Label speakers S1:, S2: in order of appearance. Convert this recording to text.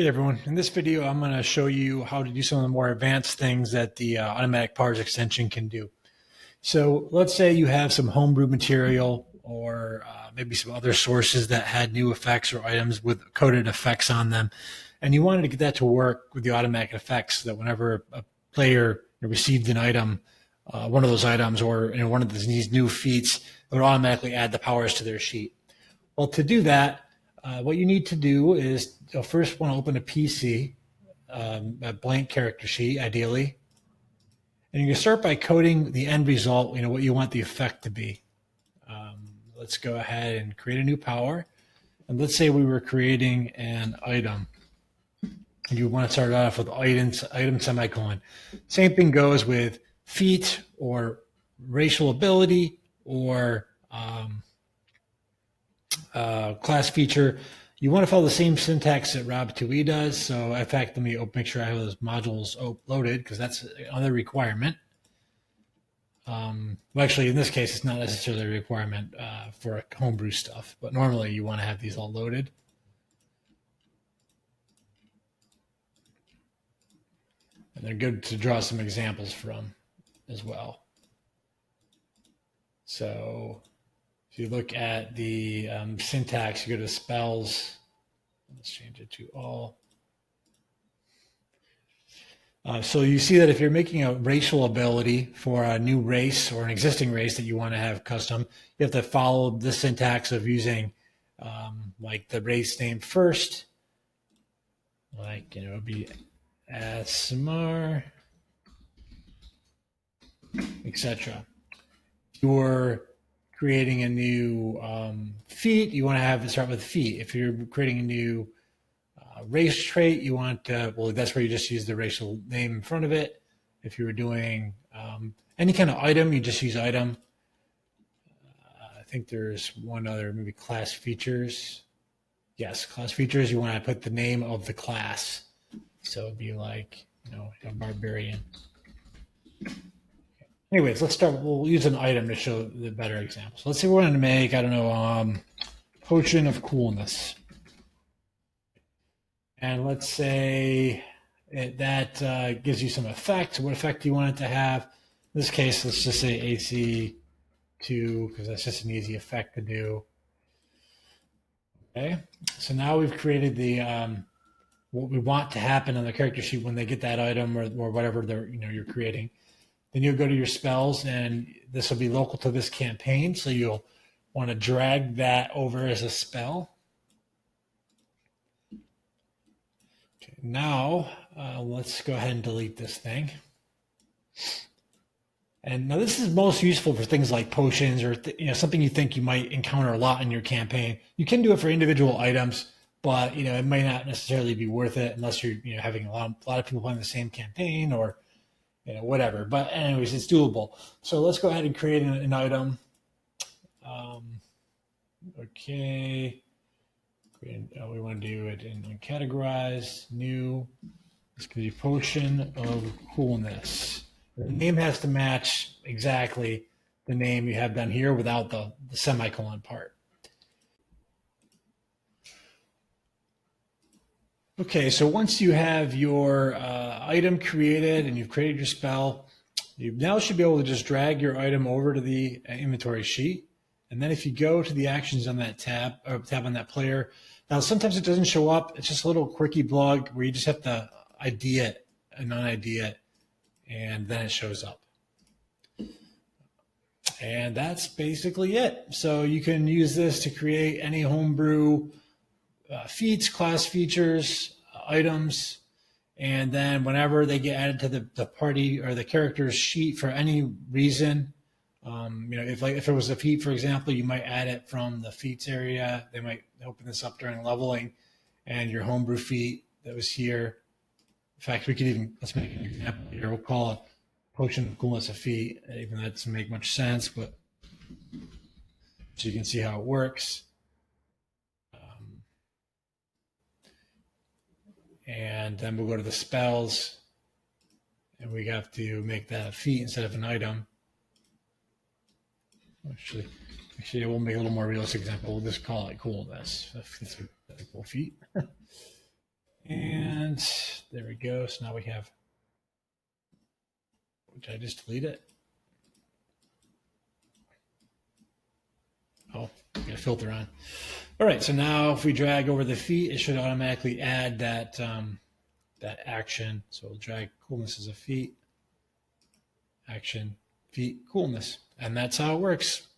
S1: Hey everyone, in this video I'm going to show you how to do some of the more advanced things that the automatic powers extension can do. So let's say you have some homebrew material or maybe some other sources that had new effects or items with coded effects on them, and you wanted to get that to work with the automatic effects so that whenever a player received an item, one of those items or one of these new feats, it would automatically add the powers to their sheet. Well, to do that, what you need to do is you'll first want to open a PC, a blank character sheet, ideally. And you can start by coding the end result, what you want the effect to be. Let's go ahead and create a new power. And let's say we were creating an item. And you want to start off with item semicolon. Same thing goes with feat or racial ability or class feature. You want to follow the same syntax that Rob2e does. So in fact, let me make sure I have those modules loaded because that's another requirement. Well, actually, in this case, it's not necessarily a requirement for homebrew stuff, but normally you want to have these all loaded. And they're good to draw some examples from as well. So if you look at the syntax, you go to spells. Let's change it to all. So you see that if you're making a racial ability for a new race or an existing race that you want to have custom, you have to follow the syntax of using like the race name first, like, it would be ASMR, etc. You're creating a new feat, you want to have it start with feat. If you're creating a new race trait, you want well, that's where you just use the racial name in front of it. If you were doing any kind of item, you just use item. I think there's one other, maybe class features. Yes, class features, you want to put the name of the class. So it'd be like, a barbarian. Anyways, let's start. We'll use an item to show the better examples. Let's say we're going to make, I don't know, potion of coolness. And let's say that gives you some effect. What effect do you want it to have? In this case, let's just say AC2, because that's just an easy effect to do. Okay, so now we've created the what we want to happen on the character sheet when they get that item or whatever you're creating. Then you'll go to your spells, and this will be local to this campaign. So you'll want to drag that over as a spell. Okay, now let's go ahead and delete this thing. And now this is most useful for things like potions or something you think you might encounter a lot in your campaign. You can do it for individual items, but it might not necessarily be worth it unless you're having a lot of people playing the same campaign or whatever. But anyways, it's doable. So let's go ahead and create an item. Okay. We want to do it in categorize, new. This could be potion of coolness. The name has to match exactly the name you have down here without the semicolon part. Okay, so once you have your item created and you've created your spell, you now should be able to just drag your item over to the inventory sheet. And then if you go to the actions on that tab, or tab on that player, now sometimes it doesn't show up. It's just a little quickie blog where you just have to ID it and non-ID it, and then it shows up. And that's basically it. So you can use this to create any homebrew feats, class features, items, and then whenever they get added to the party or the character's sheet for any reason, if it was a feat, for example, you might add it from the feats area. They might open this up during leveling, and your homebrew feat that was here. In fact, we could even, let's make an example here. We'll call it potion of coolness a feat. Even that doesn't make much sense, but so you can see how it works. And then we'll go to the spells, and we have to make that a feat instead of an item. Actually, we'll make a little more realistic example. We'll just call it coolness. That's a cool feat. And there we go. So now we have, did I just delete it? Oh, got a filter on. All right, so now if we drag over the feet, it should automatically add that that action. So we'll drag coolness as a feet, action, feet, coolness. And that's how it works.